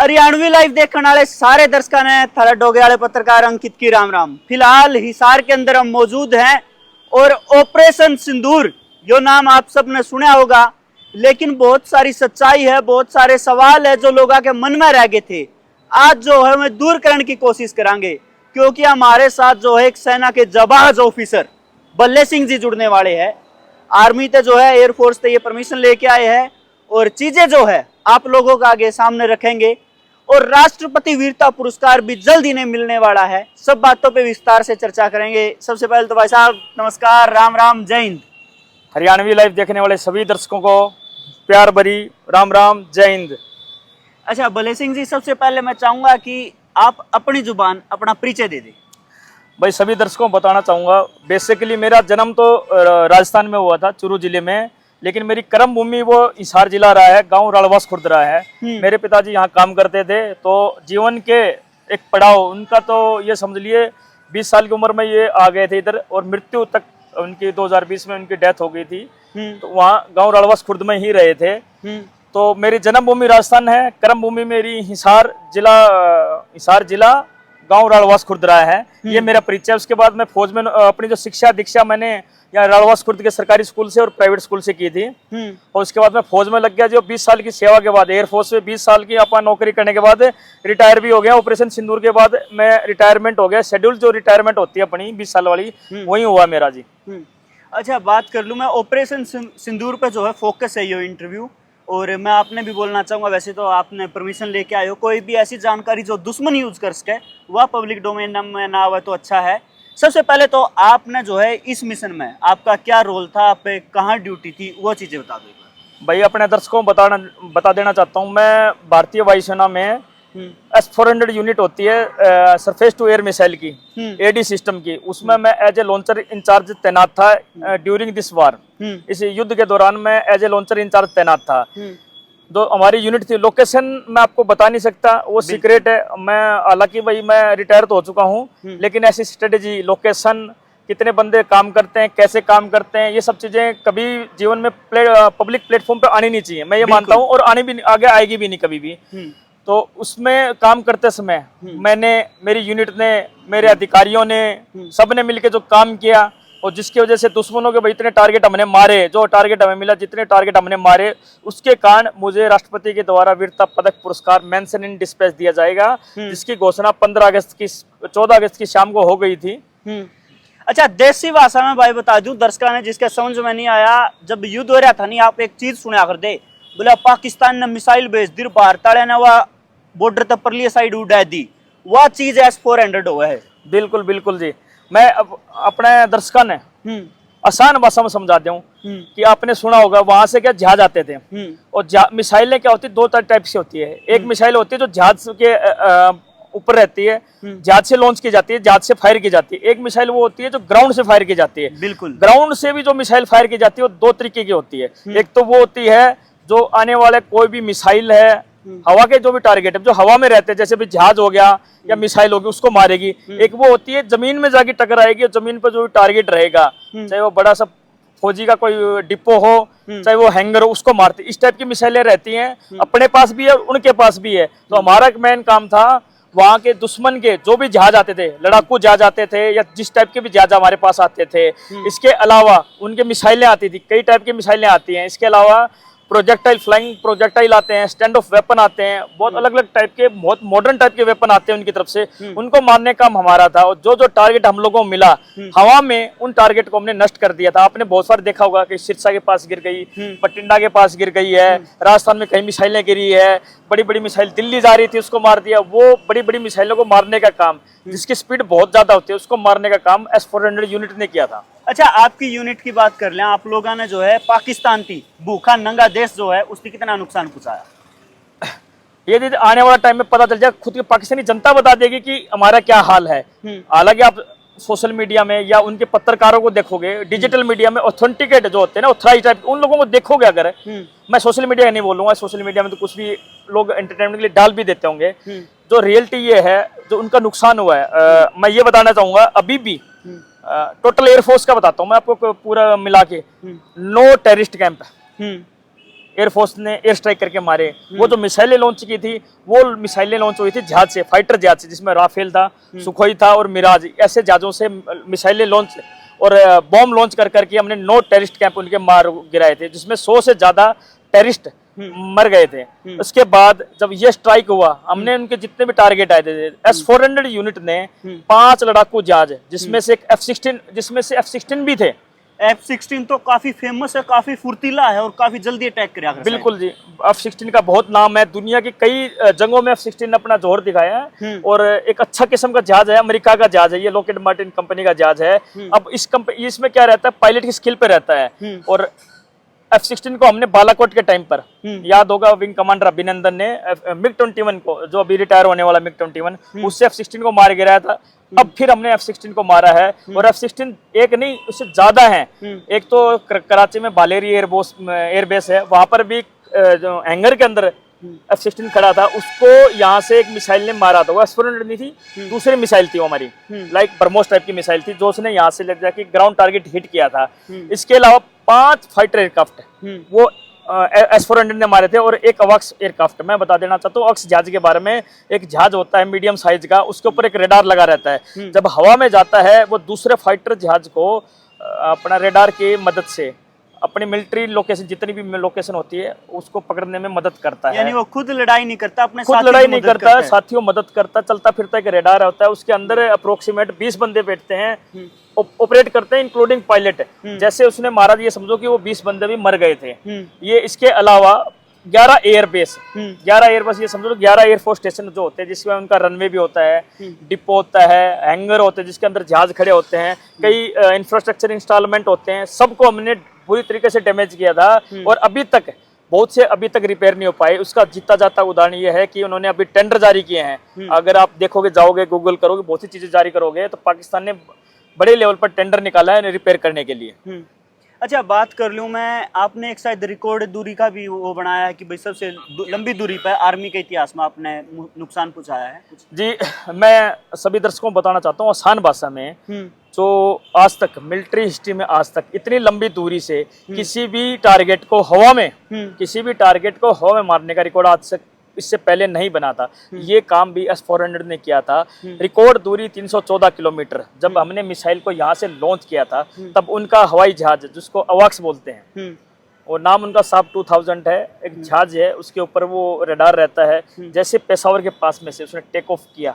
Haryanvi live देखने वाले सारे दर्शकों ने थारा डोगे वाले पत्रकार अंकित की राम राम। फिलहाल हिसार के अंदर हम मौजूद हैं और ऑपरेशन सिंदूर यो नाम आप सबने सुना होगा, लेकिन बहुत सारी सच्चाई है, बहुत सारे सवाल है जो लोगों के मन में रह गए थे। आज जो है हमें दूर करने की कोशिश करेंगे, क्योंकि हमारे साथ जो है एक सेना के जाबाज ऑफिसर बल्ले सिंह जी जुड़ने वाले हैं। आर्मी ते जो है, एयरफोर्स से ये परमिशन लेके आए हैं और चीजें जो है आप लोगों के आगे सामने रखेंगे। और राष्ट्रपति वीरता पुरस्कार भी जल्द इन्हें मिलने वाला है। सब बातों पे विस्तार से चर्चा करेंगे। सबसे पहले तो भाई साहब नमस्कार, राम राम, जय हिंद। हरियाणवी लाइव देखने वाले सभी दर्शकों को प्यार भरी राम राम, जय हिंद। अच्छा बल्ले सिंह जी, सबसे पहले मैं चाहूंगा कि आप अपनी जुबान अपना परिचय दे दें। भाई सभी दर्शकों को बताना चाहूँगा, बेसिकली मेरा जन्म तो राजस्थान में हुआ था, चूरू जिले में, लेकिन मेरी कर्म भूमि वो हिसार जिला रहा है, गांव रालवास खुर्द रहा है। मेरे पिताजी यहाँ काम करते थे, तो जीवन के एक पड़ाव उनका तो ये समझ लिए 20 साल की उम्र में ये आ गए थे इधर, और मृत्यु तक उनकी 2020 में उनकी डेथ हो गई थी। तो वहाँ गांव रालवास खुर्द में ही रहे थे। तो मेरी जन्मभूमि राजस्थान है, कर्म भूमि मेरी हिसार जिला गांव रालवास खुर्द रहा है। ये मेरा परिचय। उसके बाद मैं फौज में अपनी जो शिक्षा दीक्षा मैंने यहाँ रालवास खुर्द के सरकारी स्कूल से और प्राइवेट स्कूल से की थी। और उसके बाद मैं फौज में लग गया, जो 20 साल की सेवा के बाद एयरफोर्स में 20 साल की अपन नौकरी करने के बाद रिटायर भी हो गया। ऑपरेशन सिंदूर के बाद मैं रिटायरमेंट हो गया। शेड्यूल जो रिटायरमेंट होती है अपनी 20 साल वाली, वही हुआ मेरा जी। अच्छा बात कर लूँ मैं ऑपरेशन सिंदूर पे जो है फोकस है ये इंटरव्यू, और मैं आपने भी बोलना चाहूँगा, वैसे तो आपने परमिशन लेके आए हो, कोई भी ऐसी जानकारी जो दुश्मन यूज कर सके वह पब्लिक डोमेन में ना आवे तो अच्छा है। सबसे पहले तो आपने जो है इस मिशन में आपका क्या रोल था, आप पे कहाँ ड्यूटी थी, वो चीज़ें बता दो। भाई अपने दर्शकों को बता देना चाहता हूँ, मैं भारतीय वायुसेना में S-400 यूनिट होती है सरफेस टू एयर मिसाइल की, एडी सिस्टम की, उसमें मैं एज ए लॉन्चर इंचार्ज तैनात था ड्यूरिंग दिस वार। इस युद्ध के दौरान मैं एज ए लॉन्चर इंचार्ज तैनात था। जो हमारी यूनिट थी, लोकेशन मैं आपको बता नहीं सकता, वो सीक्रेट है। मैं हालांकि भाई मैं रिटायर तो हो चुका हूँ, लेकिन ऐसी स्ट्रेटेजी, लोकेशन, कितने बंदे काम करते हैं, कैसे काम करते हैं, ये सब चीजें कभी जीवन में पब्लिक प्लेटफॉर्म पे आनी नहीं चाहिए, मैं ये मानता हूँ, और आगे आएगी भी नहीं कभी भी। तो उसमें काम करते समय मैंने, मेरी यूनिट ने, मेरे अधिकारियों ने, सबने मिलकर जो काम किया, और जिसकी वजह से दुश्मनों के भाई इतने टारगेट हमने मारे, जो टारगेट हमें मिला, जितने टारगेट हमने मारे, उसके कारण मुझे राष्ट्रपति के द्वारा वीरता पदक पुरस्कार मेंशन इन डिस्पैच दिया जाएगा, जिसकी घोषणा 14 अगस्त की शाम को हो गई थी। अच्छा देसी भाषा में भाई बता दूं दर्शकों ने जिसके समझ में नहीं आया, जब युद्ध हो रहा था नहीं, आप एक चीज सुना कर दे, बोला पाकिस्तान ने मिसाइल भेज दी, भारत वाले ने वह बॉर्डर तक परली साइड उड़ा दी, वह चीज S-400 हुआ है। बिल्कुल बिल्कुल जी। मैं अपने दर्शकों ने आसान भाषा में समझा दूं कि आपने सुना होगा वहां से क्या जहाज आते थे, और मिसाइलें क्या होती है, दो टाइप से होती है। एक मिसाइल होती है जो जहाज के ऊपर रहती है, जहाज से लॉन्च की जाती है, जहाज से फायर की जाती है। एक मिसाइल वो होती है जो ग्राउंड से फायर की जाती है। बिल्कुल, ग्राउंड से भी जो मिसाइल फायर की जाती है वो 2 तरीके की होती है। एक तो वो होती है जो आने वाले कोई भी मिसाइल है, हवा के जो भी टारगेट है, जो हवा में रहते हैं, जैसे भी जहाज हो गया या मिसाइल होगी, उसको मारेगी। एक वो होती है जमीन में जाके टकराएगी, और जमीन पर जो भी टारगेट रहेगा, चाहे वो बड़ा सा फौजी का कोई डिपो हो, चाहे वो हैंगर हो, उसको मारती। इस टाइप की मिसाइलें रहती हैं, अपने पास भी है, उनके पास भी है। तो हमारा मेन काम था वहाँ के दुश्मन के जो भी जहाज आते थे, लड़ाकू जहाज आते थे, या जिस टाइप के भी जहाज हमारे पास आते थे, इसके अलावा उनके मिसाइलें आती थी, कई टाइप की मिसाइलें आती हैं। इसके अलावा प्रोजेक्टाइल, फ्लाइंग प्रोजेक्टाइल आते हैं, स्टैंड ऑफ वेपन आते हैं, बहुत अलग अलग टाइप के, बहुत मॉडर्न टाइप के वेपन आते हैं उनकी तरफ से, उनको मारने का काम हमारा था। और जो जो टारगेट हम लोगों को मिला हवा में, उन टारगेट को हमने नष्ट कर दिया था। आपने बहुत सारे देखा होगा कि सिरसा के पास गिर गई, बठिंडा के पास गिर गई है, राजस्थान में कई मिसाइलें गिरी है, बड़ी बड़ी मिसाइल दिल्ली जा रही थी, उसको मार दिया। वो बड़ी बड़ी मिसाइलों को मारने का काम, जिसकी स्पीड बहुत ज्यादा होती है, उसको मारने का काम S-400 यूनिट ने किया था। अच्छा आपकी यूनिट की बात कर लें, आप लोगों ने जो है पाकिस्तान की भूखा नंगा देश जो है उसकी कितना नुकसान पहुंचाया, ये आने वाला टाइम में पता चल जाए, खुद की पाकिस्तानी जनता बता देगी कि हमारा क्या हाल है। हालांकि आप सोशल मीडिया में या उनके पत्रकारों को देखोगे, डिजिटल मीडिया में ऑथेंटिकेट जो होते हैं ना, ऑथराइज्ड टाइप, उन लोगों को देखोगे अगर, मैं सोशल मीडिया नहीं बोलूंगा, सोशल मीडिया में तो कुछ भी लोग एंटरटेनमेंट के लिए डाल भी देते होंगे। जो रियलिटी ये है, जो उनका नुकसान हुआ है, मैं ये बताना चाहूंगा, अभी भी टोटल एयरफोर्स का बताता हूँ मैं आपको पूरा मिला के, नो टेररिस्ट कैंप, एयरफोर्स ने एयर स्ट्राइक करके मारे। वो जो मिसाइलें लॉन्च की थी, वो मिसाइलें लॉन्च हुई थी जहाज से, फाइटर जहाज से, जिसमें राफेल था, सुखोई था और मिराज, ऐसे जहाजों से मिसाइलें लॉन्च और बॉम्ब लॉन्च कर करके हमने 9 टेररिस्ट कैंप उनके मार गिराए थे, जिसमें 100 से ज्यादा टेररिस्ट मर गए थे। उसके बाद जब ये स्ट्राइक हुआ, हमने उनके जितने भी टारगेट आए थे, S-400 यूनिट ने 5 लड़ाकू जहाज, जिसमें से F-16 भी थे। F-16 तो काफी फेमस है, काफी फुर्तीला है और काफी जल्दी अटैक करेगा। बिल्कुल जी, F-16 का बहुत नाम है, दुनिया की कई जंगों में F-16 ने अपना जोर दिखाया है और एक अच्छा किस्म का जहाज है, अमेरिका का जहाज है, ये लॉकहीड मार्टिन कंपनी का जहाज है। अब इसमें क्या रहता है, पायलट की स्किल पे रहता है। और F-16 को हमने बालाकोट के टाइम पर, याद होगा, विंग कमांडर अभिनंदन ने MiG-21 को, जो अभी रिटायर होने वाला MiG-21, उससे F-16 को मार गिराया था। अब फिर हमने F-16 को मारा है और F-16 एक नहीं, उससे ज्यादा है। एक तो कराची में बालेरी एयरबेस है, वहां पर भी जो हैंगर के अंदर F-16 खड़ा था, उसको यहाँ से एक मिसाइल ने मारा था। वो S-400 नहीं थी, दूसरी मिसाइल थी वो हमारी, लाइक ब्रह्मोस टाइप की मिसाइल थी, जो उसने यहाँ से ले जाके ग्राउंड टारगेट हिट किया था। इसके अलावा 5 फाइटर एयरक्राफ्ट वो S-400 ने मारे थे और एक अवॉक्स एयरक्राफ्ट। मैं बता देना चाहता हूँ अवॉक्स जहाज के बारे में, एक जहाज होता है मीडियम साइज का, उसके ऊपर एक रेडार लगा रहता है। जब हवा में जाता है, वो दूसरे फाइटर जहाज को अपना रेडार की मदद से अपनी मिलिट्री लोकेशन, जितनी भी लोकेशन होती है, उसको पकड़ने में मदद करता है। यानी वो खुद लड़ाई नहीं करता, अपने खुद लड़ाई नहीं करता, साथियों मदद करता। चलता फिरता एक रेडार होता है, उसके अंदर अप्रोक्सीमेट 20 बंदे बैठते हैं, ऑपरेट करते हैं, इंक्लूडिंग पायलट। जैसे उसने मारा, ये समझो कि वो 20 बंदे भी मर गए थे। ये इसके अलावा 11 एयरबेस, 11 एयरबेस, ये समझो 11 एयरफोर्स स्टेशन जो होते हैं, जिसमें उनका रनवे भी होता है, डिपो होता है, हैंगर होते हैं जिसके अंदर जहाज खड़े होते हैं, कई इंफ्रास्ट्रक्चर इंस्टॉलमेंट होते हैं, सबको हमने पूरी तरीके से डैमेज किया था और अभी तक बहुत से रिपेयर नहीं हो पाए। उसका जीता जाता उदाहरण ये है कि उन्होंने अभी टेंडर जारी किए हैं। अगर आप देखोगे, जाओगे, गूगल करोगे, बहुत सी चीजें जारी करोगे, तो पाकिस्तान ने बड़े लेवल पर टेंडर निकाला है रिपेयर करने के लिए। अच्छा, बात कर लूँ मैं, आपने एक शायद रिकॉर्ड दूरी का भी वो बनाया है कि भाई सबसे लंबी दूरी पर आर्मी के इतिहास में आपने नुकसान पहुंचाया है कुछ। जी, मैं सभी दर्शकों को बताना चाहता हूँ आसान भाषा में, जो आज तक मिलिट्री हिस्ट्री में आज तक इतनी लंबी दूरी से किसी भी टारगेट को हवा में मारने का रिकॉर्ड आज तक इससे पहले नहीं बना था। ये काम भी S-400 ने किया था। रिकॉर्ड दूरी 314 किलोमीटर। जब हमने मिसाइल को यहाँ से लॉन्च किया था, तब उनका हवाई जहाज, जिसको अवॉक्स बोलते हैं, और नाम उनका साब 2000 है, एक जहाज है, उसके ऊपर वो रेडार रहता है। जैसे पेशावर के पास में से उसने टेक ऑफ किया,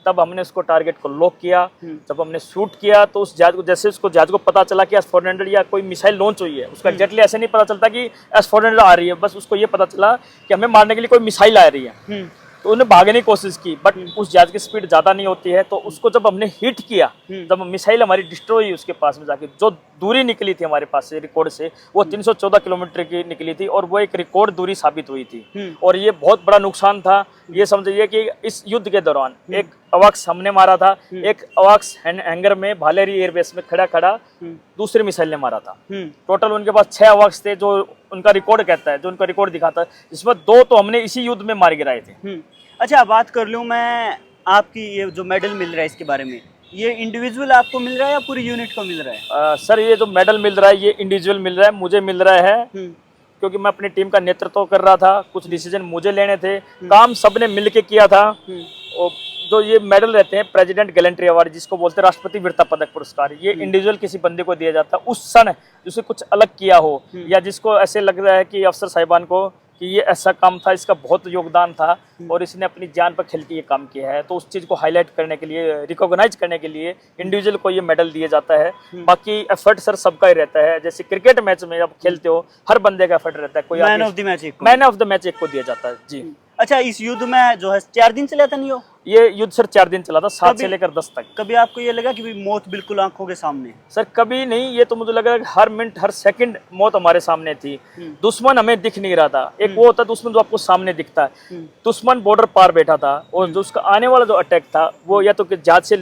तब हमने उसको टारगेट को लॉक किया। जब हमने शूट किया, तो उस जहाज को, जैसे उसको जहाज को पता चला कि S-400 या कोई मिसाइल लॉन्च हुई है, उसका एग्जैक्टली ऐसे नहीं पता चलता कि S-400 आ रही है, बस उसको ये पता चला कि हमें मारने के लिए कोई मिसाइल आ रही है। तो उन्हें भागने की कोशिश की, बट उस जहाज की स्पीड ज्यादा नहीं होती है। तो उसको जब हमने हिट किया, जब मिसाइल हमारी डिस्ट्रॉय हुई उसके पास में जाके, जो दूरी निकली थी हमारे पास से रिकॉर्ड से, वो 314 किलोमीटर की निकली थी और वो एक रिकॉर्ड दूरी साबित हुई थी। और ये बहुत बड़ा नुकसान था। ये समझिए कि इस युद्ध के दौरान एक अवॉक्स हमने मारा था, एक अवॉक्स हैंगर में भालेरी एयरबेस में खड़ा दूसरी मिसाइल ने मारा था। टोटल उनके पास 6 अवॉक्स थे, जो उनका रिकॉर्ड कहता है, जो उनका रिकॉर्ड दिखाता है, जिसमें 2 तो हमने इसी युद्ध में मार गिराए थे। अच्छा, बात कर लूँ मैं, आपकी ये जो मेडल मिल रहा है इसके बारे में, ये इंडिविजुअल आपको मिल रहा है या पूरी यूनिट को मिल रहा है? सर, ये जो मेडल मिल रहा है ये इंडिविजुअल मिल रहा है, मुझे मिल रहा है क्योंकि मैं अपनी टीम का नेतृत्व कर रहा था, कुछ डिसीजन मुझे लेने थे, काम सबने मिल के किया था। और जो ये मेडल रहते हैं प्रेसिडेंट गैलेंट्री अवार्ड, जिसको बोलते हैं राष्ट्रपति वीरता पदक पुरस्कार, ये इंडिविजुअल किसी बंदे को दिया जाता है उस क्षण जिसे कुछ अलग किया हो, या जिसको ऐसे लग रहा है कि अफसर साहिबान को कि ये ऐसा काम था, इसका बहुत योगदान था और इसने अपनी जान पर खेल के ये काम किया है, तो उस चीज़ को हाईलाइट करने के लिए, रिकॉग्नाइज करने के लिए इंडिविजुअल को ये मेडल दिया जाता है। बाकी एफर्ट सर सबका ही रहता है। जैसे क्रिकेट मैच में जब खेलते हो, हर बंदे का एफर्ट रहता है। कोई मैन ऑफ द मैच एक को दिया जाता है। जी। अच्छा, इस युद्ध में जो है 4 दिन चला था, नहीं हो? ये युद्ध सर 4 दिन चला था, 7 से लेकर 10 तक। कभी आपको ये लगा कि भी मौत बिल्कुल आंखों के सामने? सर कभी नहीं, ये तो मुझे लगा कि हर मिनट हर सेकंड मौत हमारे सामने थी। दुश्मन हमें दिख नहीं रहा था। एक वो होता है दुश्मन जो आपको सामने दिखता है, दुश्मन बॉर्डर पार बैठा था और जो उसका आने वाला जो अटैक था वो या तो जहाज से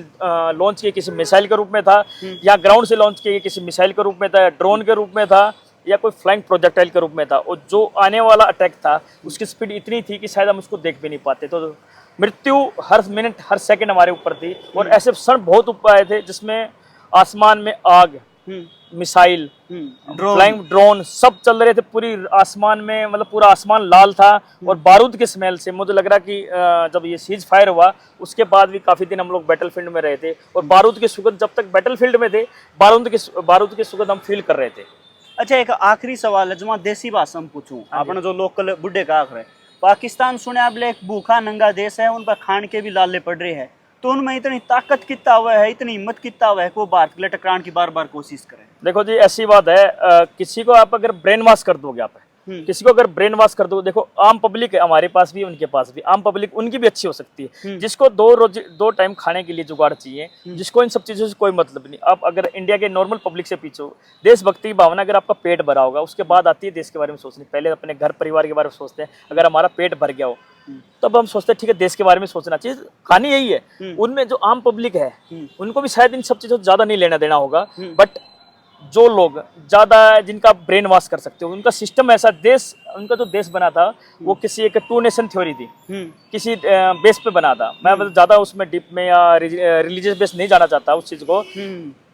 लॉन्च किए किसी मिसाइल के रूप में था, या ग्राउंड से लॉन्च किए किसी मिसाइल के रूप में था, ड्रोन के रूप में था, या कोई फ्लाइंग प्रोजेक्टाइल के रूप में था। और जो आने वाला अटैक था उसकी स्पीड इतनी थी कि शायद हम उसको देख भी नहीं पाते। तो मृत्यु हर मिनट हर सेकंड हमारे ऊपर थी। और ऐसे क्षण बहुत ऊपर आए थे जिसमें आसमान में आग, मिसाइल, ड्रोन। फ्लाइंग ड्रोन सब चल रहे थे पूरी आसमान में, मतलब पूरा आसमान लाल था। और बारूद की स्मेल से मुझे लग रहा कि जब ये सीज फायर हुआ उसके बाद भी काफी दिन हम लोग बैटलफील्ड में रहे थे, और बारूद की सुगंध, जब तक बैटलफील्ड में थे बारूद की सुगंध हम फील कर रहे थे। अच्छा, एक आखिरी सवाल है जो देसी भाषा में पूछूं, आपने जो लोकल बुढ़े का आखिर है, पाकिस्तान सुने आप एक भूखा नंगा देश है, उन पर खान के भी लाले पड़ रहे हैं, तो उनमें इतनी ताकत कितना हुआ है, इतनी हिम्मत कितना हुआ है कि वो भारत के लिए टकराने की बार बार कोशिश करें? देखो जी, ऐसी बात है, किसी को आप अगर ब्रेन वॉश कर दोगे, आप किसी को अगर ब्रेन वॉश कर दोगे, देखो आम पब्लिक है हमारे पास भी, उनके पास भी, आम पब्लिक उनकी भी अच्छी हो सकती है, जिसको दो टाइम खाने के लिए जुगाड़ चाहिए, जिसको इन सब चीज़ों से कोई मतलब नहीं। अब अगर इंडिया के नॉर्मल पब्लिक से पीछे देशभक्ति की भावना, अगर आपका पेट भरा होगा, उसके बाद आती है देश के बारे में सोचनी। पहले अपने घर परिवार के बारे में सोचते हैं, अगर हमारा पेट भर गया हो तब हम सोचते हैं ठीक है देश के बारे में सोचना चाहिए। कहानी यही है, उनमें जो आम पब्लिक है उनको भी शायद इन सब चीज़ों से ज़्यादा नहीं लेना देना होगा, बट जो लोग ज्यादा जिनका ब्रेन वॉश कर सकते हो, उनका सिस्टम ऐसा, देश उनका जो देश बना था वो किसी एक 2 नेशन थ्योरी थी, किसी बेस पे बना था। मैं मतलब ज्यादा उसमें डीप में या रिलीजियस बेस नहीं जाना चाहता उस चीज को।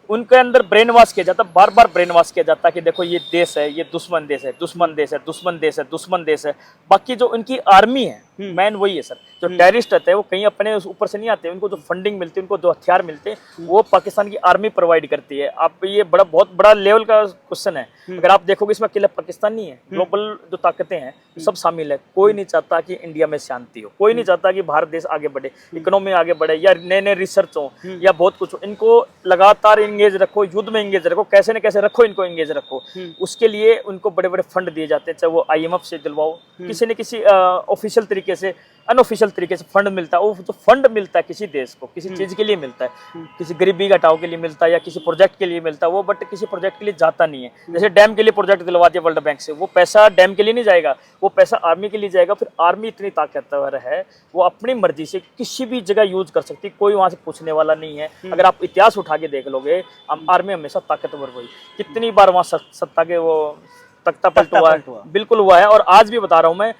उनके अंदर ब्रेन वॉश किया जाता, बार बार ब्रेन वॉश किया जाता कि देखो ये देश है, ये दुश्मन देश है, दुश्मन देश है, दुश्मन देश है, दुश्मन देश है। बाकी जो उनकी आर्मी है, मैन वही है सर, जो टेररिस्ट रहते हैं वो कहीं अपने ऊपर से नहीं आते, उनको जो फंडिंग मिलती है, उनको जो हथियार मिलते हैं वो पाकिस्तान की आर्मी प्रोवाइड करती है। आप ये बहुत बड़ा लेवल का क्वेश्चन है। अगर आप देखोगे इसमें अकेला पाकिस्तान नहीं है, ग्लोबल जो ताकतें हैं सब शामिल है। कोई नहीं चाहता कि इंडिया में शांति हो, कोई नहीं चाहता कि भारत देश आगे बढ़े, इकोनॉमी आगे बढ़े, या नए नए रिसर्च हो या बहुत कुछ हो। इनको लगातार एंगेज रखो, युद्ध में एंगेज रखो, कैसे न कैसे रखो, इनको एंगेज रखो। उसके लिए उनको बड़े बड़े फंड दिए जाते हैं, चाहे वो IMF से दिलवाओ, किसी न किसी ऑफिशियल तरीके से, अनऑफिशियल तरीके से फंड मिलता है। वो जो फंड मिलता है किसी देश को, किसी चीज के लिए मिलता है, किसी गरीबी घटाओ के लिए मिलता है या किसी प्रोजेक्ट के लिए मिलता है वो, बट किसी प्रोजेक्ट के लिए जाता नहीं है। जैसे डैम के लिए प्रोजेक्ट दिलवा दिया वर्ल्ड बैंक से, वो पैसा डैम के लिए नहीं जाएगा, वो पैसा आर्मी के लिए जाएगा। फिर आर्मी इतनी ताकतवर है, वो अपनी मर्जी से किसी भी जगह यूज कर सकती है, कोई वहां से पूछने वाला नहीं है। अगर आप इतिहास उठा के देख लोगे, आर्मी हमेशा ताकतवर हुई, कितनी बार वहां सत्ता के वो तख्ता पलट हुआ है, बिल्कुल हुआ है। और आज भी बता रहा हूं मैं,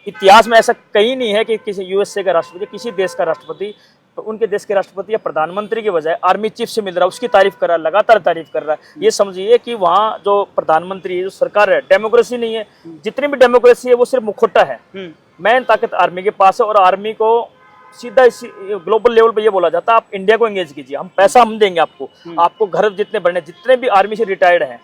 इतिहास में ऐसा कहीं नहीं है कि किसी USA का राष्ट्रपति, किसी देश का राष्ट्रपति, तो उनके देश के राष्ट्रपति या प्रधानमंत्री के बजाय आर्मी चीफ से मिल रहा है, उसकी तारीफ कर रहा है, लगातार तारीफ कर रहा है। ये समझिए कि वहाँ जो प्रधानमंत्री है, जो सरकार है, डेमोक्रेसी नहीं है। जितनी भी डेमोक्रेसी है वो सिर्फ मुखौटा है। मेन ताकत आर्मी के पास है, और आर्मी को सीधा इसी ग्लोबल लेवल पे ये बोला जाता है आप इंडिया को एंगेज कीजिए, हम पैसा हम देंगे आपको घर जितने बने, जितने भी आर्मी से रिटायर्ड हैं,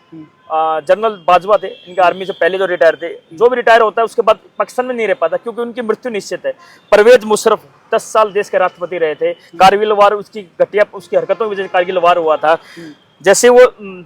जनरल बाजवा थे, इनके आर्मी से पहले जो रिटायर थे, जो भी रिटायर होता है उसके बाद पाकिस्तान में नहीं रह पाता क्योंकि उनकी मृत्यु निश्चित है। परवेज मुशर्रफ 10 साल देश के राष्ट्रपति रहे थे, कारगिल वार उसकी घटिया उसकी हरकतों की वजह से कारगिल वार हुआ था। जैसे वो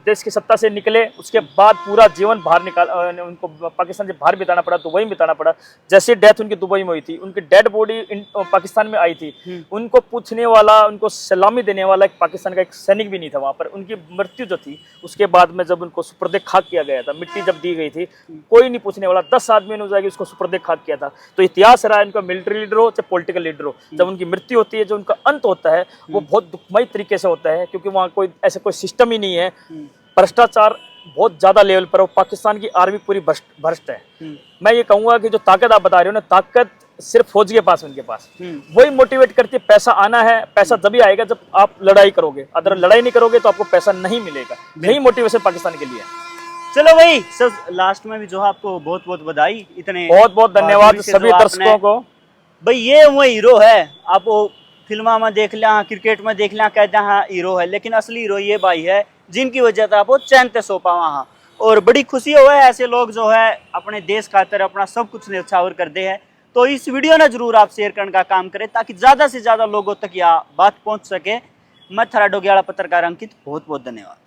देश की सत्ता से निकले उसके बाद पूरा जीवन बाहर उनको पाकिस्तान से बाहर बिताना पड़ा, दुबई में बिताना पड़ा। जैसे डेथ उनकी दुबई में हुई थी, उनकी डेड बॉडी पाकिस्तान में आई थी, उनको पूछने वाला, उनको सलामी देने वाला एक पाकिस्तान का एक सैनिक भी नहीं था वहां पर। उनकी मृत्यु जो थी उसके बाद में जब उनको सुपुर्दे खाक किया गया था, मिट्टी जब दी गई थी, कोई नहीं पूछने वाला, 10 आदमी ने जाके उसको सुपुर्दे खाक किया था। तो इतिहास रहा इनका, मिलिट्री लीडर हो चाहे पॉलिटिकल लीडर हो, जब उनकी मृत्यु होती है, जो उनका अंत होता है वो बहुत दुखमयी तरीके से होता है, क्योंकि वहाँ कोई ऐसा कोई सिस्टम ही नहीं है। भ्रष्टाचार बहुत ज्यादा लेवल पर हो, पाकिस्तान की आर्मी पूरी भ्रष्ट है। मैं ये कहूंगा कि जो ताकत आप बता रहे हो ना, ताकत सिर्फ फौज के पास, उनके पास वही मोटिवेट करती है। पैसा आना है, पैसा तभी आएगा जब आप लड़ाई करोगे, अगर लड़ाई नहीं करोगे तो आपको पैसा नहीं मिलेगा। यही मोटिवेशन पाकिस्तान के लिए है। चलो भाई, सब लास्ट में भी जो है आपको बहुत बहुत बधाई, इतने बहुत बहुत धन्यवाद सभी दर्शकों को। भाई ये वो हीरो है, आप वो फिल्मा में देख लिया, क्रिकेट में देख लिया, कहते हैं हीरो है, लेकिन असली हीरो ये भाई है जिनकी वजह से आप वो चैन से सो पावा। हाँ, और बड़ी खुशी हो है ऐसे लोग जो है अपने देश खातर अपना सब कुछ न्यौछावर करते हैं। तो इस वीडियो ने जरूर आप शेयर करने का काम करें ताकि ज्यादा से ज्यादा लोगों तक यह बात पहुंच सके। मैं थारा डोगियाला पत्रकार अंकित, बहुत बहुत धन्यवाद।